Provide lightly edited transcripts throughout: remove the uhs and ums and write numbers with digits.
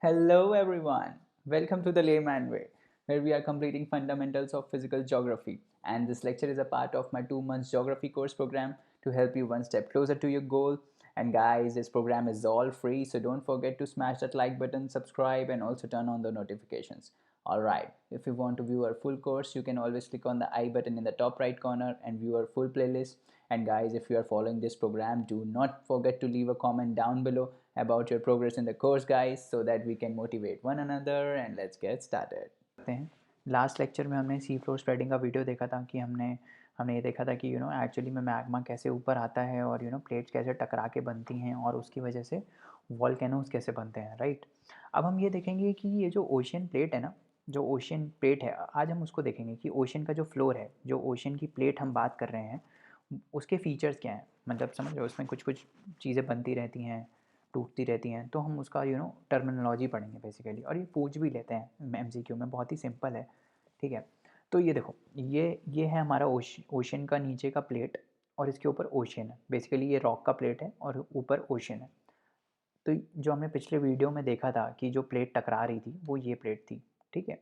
Hello, everyone. Welcome to the Layman Way, where we are completing fundamentals of physical geography. And this lecture is a part of my 2 months geography course program to help you one step closer to your goal. And guys, this program is all free, so don't forget to smash that like button, subscribe, and also turn on the notifications. Alright, if you want to view our full course, you can always click on the I button in the top right corner and view our full playlist. And guys, if you are following this program, do not forget to leave a comment down below about your progress in the course, guys, so that we can motivate one another. And let's get started. Last lecture में हमने sea floor spreading का video देखा था कि हमने हमने ये देखा था कि एक्चुअली में मैग्मा कैसे ऊपर आता है और प्लेट्स कैसे टकरा के बनती हैं और उसकी वजह से वॉल्केनोज कैसे बनते हैं, राइट। अब हम ये देखेंगे कि ये जो ओशियन प्लेट है ना, जो ओशियन प्लेट है, आज हम उसको देखेंगे कि ओशियन का जो फ्लोर है, जो ओशियन की प्लेट हम बात कर रहे हैं, उसके फीचर्स क्या हैं। मतलब समझ रहे हो, उसमें कुछ कुछ चीज़ें बनती रहती हैं, टूटती रहती हैं, तो हम उसका टर्मिनोलॉजी पढ़ेंगे बेसिकली। और ये पूछ भी लेते हैं एमसीक्यू में, बहुत ही सिंपल है, ठीक है। तो ये देखो, ये है हमारा ओशन का नीचे का प्लेट और इसके ऊपर ओशन है। बेसिकली ये रॉक का प्लेट है और ऊपर ओशन है। तो जो हमने पिछले वीडियो में देखा था कि जो प्लेट टकरा रही थी वो ये प्लेट थी, ठीक है।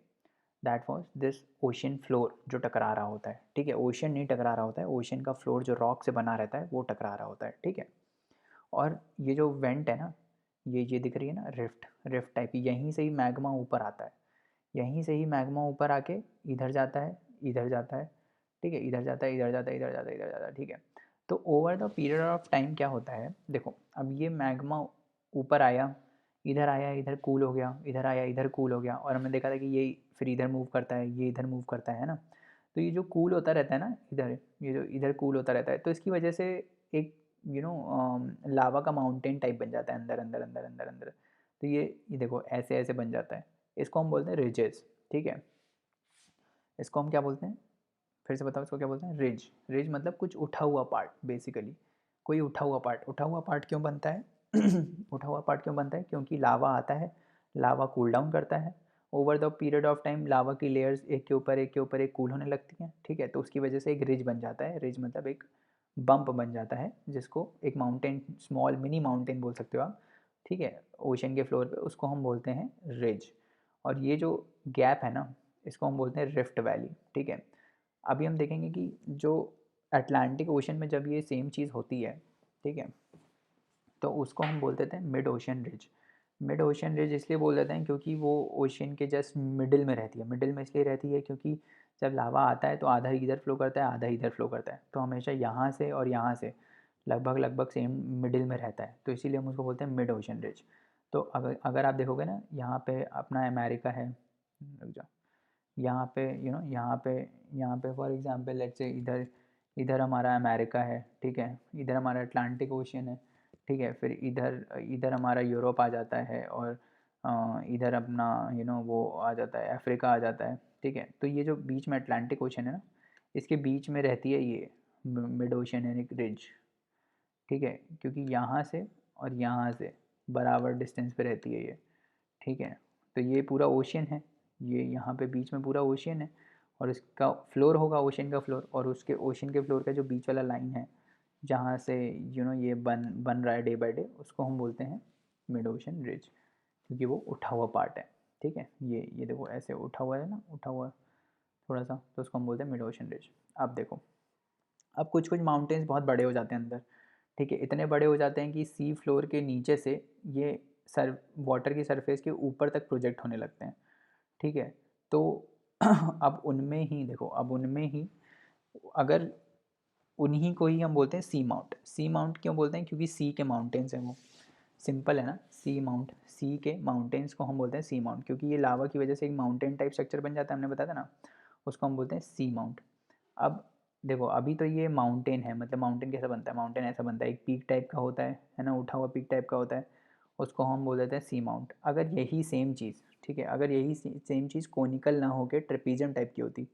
That was this ocean floor जो टकरा रहा होता है, ठीक है। ओशन नहीं टकरा रहा होता है, ओशन का फ्लोर जो रॉक से बना रहता है वो टकरा रहा होता है, ठीक है। और ये जो वेंट है ना, ये दिख रही है ना, रिफ्ट रिफ्ट टाइप, यहीं से ही मैग्मा ऊपर आता है। यहीं से ही मैग्मा ऊपर आके इधर जाता है, इधर जाता है, ठीक है, इधर जाता है, इधर जाता है, इधर जाता है, इधर जाता है, ठीक है। तो over the period of time क्या होता है, देखो अब ये मैग्मा ऊपर आया, इधर कूल हो गया, इधर आया, इधर कूल हो गया, और हमने देखा था कि ये फिर इधर मूव करता है, ये इधर मूव करता है ना। तो ये जो कूल होता रहता है ना इधर, ये जो इधर कूल होता रहता है, तो इसकी वजह से एक लावा का माउंटेन टाइप बन जाता है अंदर अंदर अंदर अंदर अंदर। तो ये देखो ऐसे ऐसे बन जाता है। इसको हम बोलते हैं रिजेस, ठीक है। इसको हम क्या बोलते हैं, फिर से बताओ, इसको क्या बोलते हैं, रिज। रिज मतलब कुछ उठा हुआ पार्ट, बेसिकली कोई उठा हुआ पार्ट। उठा हुआ पार्ट क्यों बनता है उठा हुआ पार्ट क्यों बनता है, क्योंकि लावा आता है, लावा कूल डाउन करता है। Over the period of time lava की लेयर्स एक के ऊपर एक के ऊपर एक कूल होने लगती हैं, ठीक है। तो उसकी वजह से एक रिज बन जाता है। रिज मतलब एक बम्प बन जाता है, जिसको एक माउंटेन, स्मॉल मिनी माउंटेन बोल सकते हो आप, ठीक है, ओशन के फ्लोर पे, उसको हम बोलते हैं रिज। और ये जो गैप है ना, इसको हम बोलते हैं रिफ्ट वैली, ठीक है। अभी हम देखेंगे कि जो अटलांटिक ओशन में जब ये सेम चीज़ होती है, ठीक है, तो उसको हम बोल देते हैं mid ocean ridge. Mid ocean ridge इसलिए बोल देते हैं क्योंकि वो ओशन के जस्ट मिडिल में रहती है। मिडिल में इसलिए रहती है क्योंकि जब लावा आता है तो आधा इधर फ्लो करता है, आधा इधर फ्लो करता है, तो हमेशा यहाँ से और यहाँ से लगभग लगभग सेम मिडिल में रहता है, तो इसीलिए हम उसको बोलते हैं मिड ओशन रिज। तो अगर अगर आप देखोगे ना, यहाँ पे अपना अमेरिका है, रुक जाओ, यहाँ पे यहाँ पे फॉर एग्जांपल लेट्स से इधर इधर हमारा अमेरिका है, ठीक है, इधर हमारा अटलांटिक ओशन है, ठीक है। फिर इधर इधर हमारा यूरोप आ जाता है, और इधर अपना वो आ जाता है, अफ्रीका आ जाता है, ठीक है। तो ये जो बीच में अटलांटिक ओशन है ना, इसके बीच में रहती है ये मिड ओशनियनिक रिज, ठीक है, क्योंकि यहाँ से और यहाँ से बराबर डिस्टेंस पे रहती है ये, ठीक है। तो ये पूरा ओशियन है, ये यहाँ पे बीच में पूरा ओशियन है, और इसका फ्लोर होगा ओशियन का फ्लोर, और उसके ओशियन के फ्लोर का जो बीच वाला लाइन है, जहाँ से ये बन बन रहा है डे बाय डे, उसको हम बोलते हैं मिड ओशन रिज, क्योंकि वो उठा हुआ पार्ट है, ठीक है। ये देखो ऐसे उठा हुआ है ना, उठा हुआ थोड़ा सा, तो उसको हम बोलते हैं मिड ओशन रिज। अब देखो, अब कुछ कुछ माउंटेन्स बहुत बड़े हो जाते हैं अंदर, ठीक है, इतने बड़े हो जाते हैं कि सी फ्लोर के नीचे से ये सर वाटर की सरफेस के ऊपर तक प्रोजेक्ट होने लगते हैं, ठीक है। तो अब उनमें ही देखो, अब उनमें ही अगर उन्हीं को ही हम बोलते हैं सी माउंट। सी माउंट क्यों बोलते हैं, क्योंकि सी के माउंटेन्स हैं वो, सिंपल है ना, सी माउंट, सी के माउंटेन्स को हम बोलते हैं सी माउंट, क्योंकि ये लावा की वजह से एक माउंटेन टाइप स्ट्रक्चर बन जाता है, हमने बताया था ना, उसको हम बोलते हैं सी माउंट। अब देखो, अभी तो ये माउंटेन है, मतलब माउंटेन कैसा बनता है, माउंटेन ऐसा बनता है, एक पीक टाइप का होता है ना, उठा हुआ पीक टाइप का होता है, उसको हम बोल देते हैं सी माउंट। अगर यही सेम चीज़, ठीक है, अगर यही सेम चीज़ कोनिकल ना होकर ट्रेपीजियम टाइप की होती,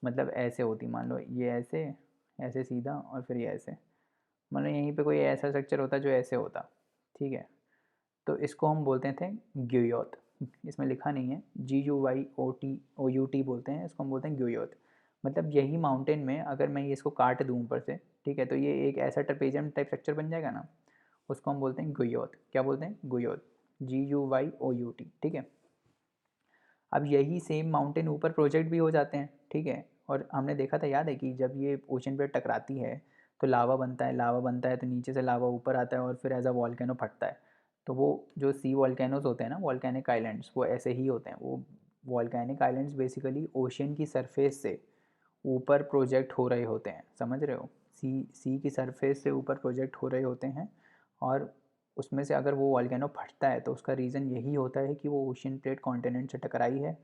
मतलब ऐसे होती, मान लो ये ऐसे, ऐसे सीधा, और फिर ये ऐसे, मान लो यहीं पे कोई ऐसा स्ट्रक्चर होता जो ऐसे होता, ठीक है, तो इसको हम बोलते थे ग्यूयोत। इसमें लिखा नहीं है, GUYOT बोलते हैं इसको, हम बोलते हैं ग्यूयोत। मतलब यही माउंटेन में अगर मैं ये इसको काट दूँ ऊपर से, ठीक है, तो ये एक ऐसा ट्रेपेजियम टाइप स्ट्रक्चर बन जाएगा ना, उसको हम बोलते हैं गुयोत। क्या बोलते हैं, गुयोत। GUYOUT, ठीक है। अब यही सेम माउंटेन ऊपर प्रोजेक्ट भी हो जाते हैं, ठीक है। और हमने देखा था, याद है कि जब ये ओशन प्लेट टकराती है तो लावा बनता है, लावा बनता है तो नीचे से लावा ऊपर आता है और फिर एज अ वॉल्केनो फटता है। तो वो जो सी वॉल्केनोज होते हैं ना, वॉल्केनिक आइलैंड्स, वो ऐसे ही होते हैं। वो वॉल्केनिक आइलैंड्स बेसिकली ओशन की सरफेस से ऊपर प्रोजेक्ट हो रहे होते हैं, समझ रहे हो। सी की सरफेस से ऊपर प्रोजेक्ट हो रहे होते हैं, और उसमें से अगर वो वॉल्केनो फटता है तो उसका रीज़न यही होता है कि वो ओशन प्लेट कॉन्टिनेंट से टकराई है,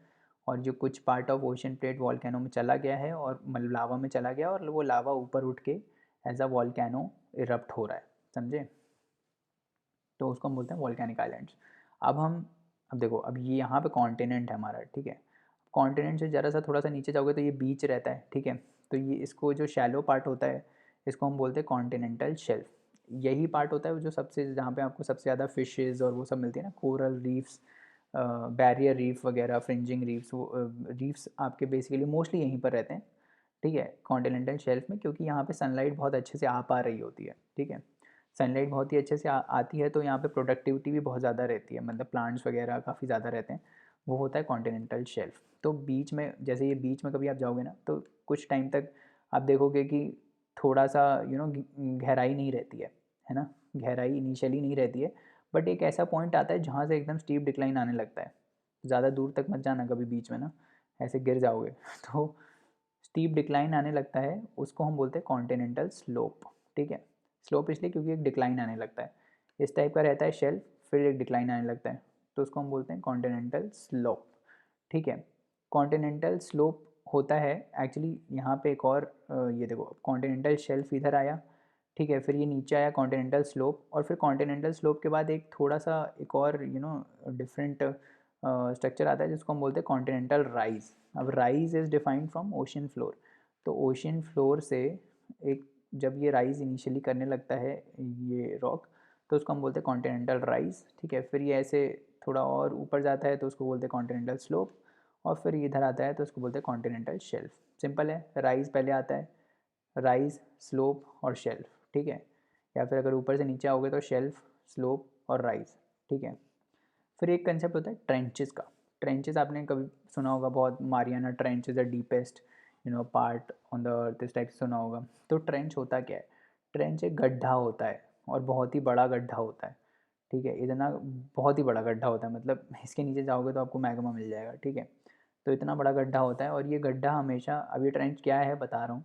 और जो कुछ part of ocean plate volcano में चला गया है और लावा में चला गया, और वो लावा ऊपर उठ के एज अ वॉल्केनो इरप्ट हो रहा है, समझे। तो उसको हम बोलते हैं वॉल्केनिक आइलैंड्स। अब देखो, अब ये यहाँ पे कॉन्टिनेंट है हमारा, ठीक है। कॉन्टिनेंट से ज़रा सा थोड़ा सा नीचे जाओगे तो ये बीच रहता है, ठीक है। तो ये इसको जो शैलो पार्ट होता है इसको हम बोलते हैं कॉन्टिनेंटल शेल्फ। यही पार्ट होता है जो सबसे, जहाँ पे आपको सबसे ज़्यादा फिशेज़ और वो सब मिलती है ना, कोरल रीफ्स, बैरियर रीफ वगैरह, फ्रिंजिंग रीफ्स, वो रीफ्स आपके बेसिकली मोस्टली यहीं पर रहते हैं, ठीक है, कॉन्टिनेंटल शेल्फ में, क्योंकि यहाँ पे सनलाइट बहुत अच्छे से आ पा रही होती है, ठीक है। सनलाइट बहुत ही अच्छे से आती है तो यहाँ पे प्रोडक्टिविटी भी बहुत ज़्यादा रहती है, मतलब प्लांट्स वगैरह काफ़ी ज़्यादा रहते हैं। वो होता है कॉन्टिनेंटल शेल्फ। तो बीच में, जैसे ये बीच में कभी आप जाओगे ना तो कुछ टाइम तक आप देखोगे कि थोड़ा सा गहराई नहीं रहती है ना। गहराई इनिशियली नहीं रहती है, बट एक ऐसा पॉइंट आता है जहाँ से एकदम स्टीप डिक्लाइन आने लगता है। ज़्यादा दूर तक मत जाना कभी बीच में ना, ऐसे गिर जाओगे तो स्टीप डिक्लाइन आने लगता है, उसको हम बोलते हैं कॉन्टिनेंटल स्लोप, ठीक है। स्लोप इसलिए क्योंकि एक डिक्लाइन आने लगता है, इस टाइप का रहता है शेल्फ, फिर एक डिक्लाइन आने लगता है, तो उसको हम बोलते हैं कॉन्टिनेंटल स्लोप, ठीक है। कॉन्टिनेंटल स्लोप होता है एक्चुअली यहाँ पे एक और ये देखो, कॉन्टिनेंटल शेल्फ इधर आया, ठीक है, फिर ये नीचे आया कॉन्टिनेंटल स्लोप, और फिर कॉन्टिनेंटल स्लोप के बाद एक थोड़ा सा एक और डिफरेंट स्ट्रक्चर आता है जिसको हम बोलते हैं कॉन्टिनेंटल राइज। अब rise is defined from ocean floor. तो ओशन फ्लोर से एक, जब ये राइज इनिशियली करने लगता है ये रॉक, तो उसको हम बोलते हैं कॉन्टिनेंटल राइज, ठीक है। फिर ये ऐसे थोड़ा और ऊपर जाता है तो उसको बोलते हैं कॉन्टिनेंटल स्लोप, और फिर इधर आता है तो उसको बोलते हैं कॉन्टिनेंटल शेल्फ। सिंपल है, राइज पहले आता है, राइज, स्लोप और शेल्फ, ठीक है। या फिर अगर ऊपर से नीचे आओगे तो शेल्फ, स्लोप और राइज, ठीक है। फिर एक कंसेप्ट होता है ट्रेंचेस का। ट्रेंचेस आपने कभी सुना होगा बहुत, Mariana trench is the deepest part on the earth, इस टाइप से सुना होगा। तो ट्रेंच होता क्या है? ट्रेंच एक गड्ढा होता है, और बहुत ही बड़ा गड्ढा होता है, ठीक है। इतना बहुत ही बड़ा गड्ढा होता है, मतलब इसके नीचे जाओगे तो आपको मैग्मा मिल जाएगा, ठीक है। तो इतना बड़ा गड्ढा होता है, और ये गड्ढा हमेशा, अब ये ट्रेंच क्या है बता रहा हूँ,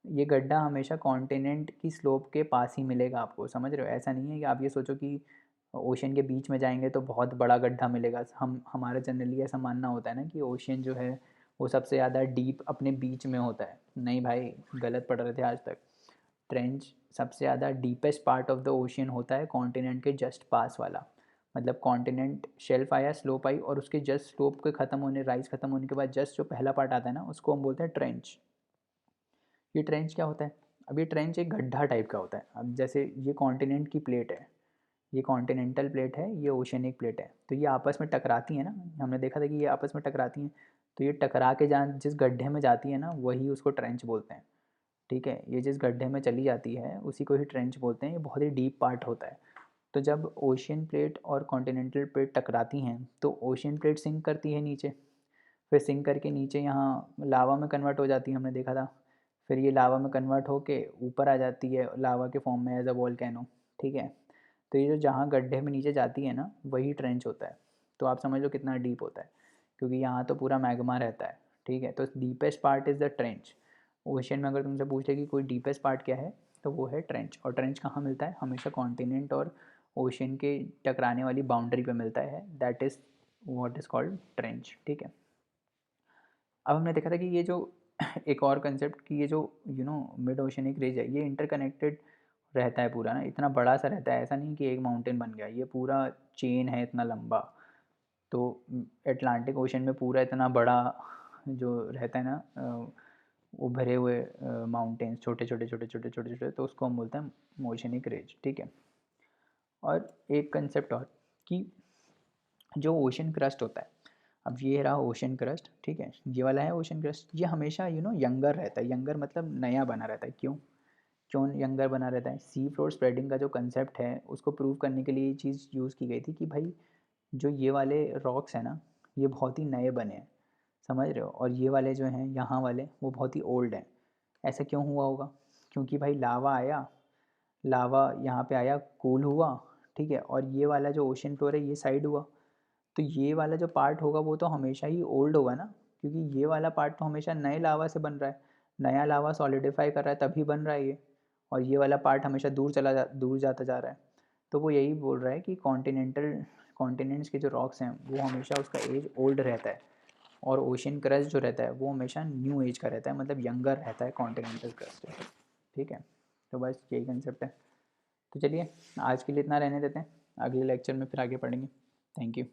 ये गड्ढा हमेशा कॉन्टिनेंट की स्लोप के पास ही मिलेगा आपको, समझ रहे हो। ऐसा नहीं है कि आप ये सोचो कि ओशन के बीच में जाएंगे तो बहुत बड़ा गड्ढा मिलेगा। हमारा जनरली ऐसा मानना होता है ना कि ओशन जो है वो सबसे ज़्यादा डीप अपने बीच में होता है। नहीं भाई, गलत पढ़ रहे थे आज तक। ट्रेंच सबसे ज़्यादा deepest part of the ocean होता है कॉन्टिनेंट के जस्ट पास वाला। मतलब कॉन्टिनेंट शेल्फ आया, स्लोप आई, और उसके जस्ट स्लोप के ख़त्म होने, राइज ख़त्म होने के बाद जस्ट जो पहला पार्ट आता है ना, उसको हम बोलते हैं ट्रेंच। ये ट्रेंच क्या होता है? अब ये ट्रेंच एक गड्ढा टाइप का होता है। अब जैसे ये कॉन्टिनेंट की प्लेट है, ये कॉन्टिनेंटल प्लेट है, ये ओशनिक प्लेट है, तो ये आपस में टकराती है ना। हमने देखा था कि ये आपस में टकराती हैं, तो ये टकरा के जहाँ जिस गड्ढे में जाती है ना, वही उसको ट्रेंच बोलते हैं, ठीक है। ये जिस गड्ढे में चली जाती है उसी को ही ट्रेंच बोलते हैं। ये बहुत ही डीप पार्ट होता है। तो जब ओशियन प्लेट और कॉन्टिनेंटल प्लेट टकराती हैं तो ओशियन प्लेट सिंक करती है नीचे, फिर सिंक करके नीचे यहाँ लावा में कन्वर्ट हो जाती है, हमने देखा था। फिर ये लावा में कन्वर्ट होके ऊपर आ जाती है लावा के फॉर्म में एज अ वोल्केनो, ठीक है। तो ये जो जहाँ गड्ढे में नीचे जाती है ना, वही ट्रेंच होता है। तो आप समझ लो कितना डीप होता है, क्योंकि यहाँ तो पूरा मैग्मा रहता है, ठीक है। तो deepest part is the trench. Ocean में अगर तुमसे पूछे कि कोई डीपेस्ट पार्ट क्या है, तो वो है ट्रेंच। और ट्रेंच कहाँ मिलता है? हमेशा कॉन्टिनेंट और ओशन के टकराने वाली बाउंड्री पे मिलता है, that is what is called trench, ठीक है। अब हमने देखा था कि ये जो एक और कंसेप्ट कि ये जो मिड ओशनिक रिज है, ये इंटरकनेक्टेड रहता है पूरा ना, इतना बड़ा सा रहता है। ऐसा नहीं कि एक माउंटेन बन गया, ये पूरा चेन है इतना लंबा। तो अटलांटिक ओशन में पूरा इतना बड़ा जो रहता है ना, उभरे हुए माउंटेन्स, छोटे छोटे छोटे छोटे छोटे छोटे, तो उसको हम बोलते हैं ओशनिक रिज, ठीक है। और एक कंसेप्ट और कि जो ओशन क्रस्ट होता है, अब ये रहा ओशन क्रस्ट, ठीक है, ये वाला है ओशन क्रस्ट, ये हमेशा यंगर रहता है। यंगर मतलब नया बना रहता है। क्यों क्यों यंगर बना रहता है? सी फ्लोर स्प्रेडिंग का जो कंसेप्ट है उसको प्रूव करने के लिए ये चीज़ यूज़ की गई थी कि भाई जो ये वाले रॉक्स हैं ना, ये बहुत ही नए बने हैं, समझ रहे हो, और ये वाले जो हैं यहाँ वाले वो बहुत ही ओल्ड हैं। ऐसा क्यों हुआ होगा? क्योंकि भाई लावा आया, लावा यहाँ पे आया, कूल हुआ, ठीक है, और ये वाला जो ओशन फ्लोर है ये साइड हुआ, तो ये वाला जो पार्ट होगा वो तो हमेशा ही ओल्ड होगा ना, क्योंकि ये वाला पार्ट तो हमेशा नए लावा से बन रहा है, नया लावा सॉलिडिफाई कर रहा है तभी बन रहा है ये, और ये वाला पार्ट हमेशा दूर जाता जा रहा है। तो वो यही बोल रहा है कि कॉन्टिनेंट्स के जो रॉक्स हैं वो हमेशा उसका एज ओल्ड रहता है, और ओशन क्रस्ट जो रहता है वो हमेशा न्यू एज का रहता है, मतलब यंगर रहता है कॉन्टिनेंटल क्रस्ट। ठीक है, तो बस यही कंसेप्ट है। तो चलिए आज के लिए इतना रहने देते हैं, अगले लेक्चर में फिर आगे पढ़ेंगे। Thank you.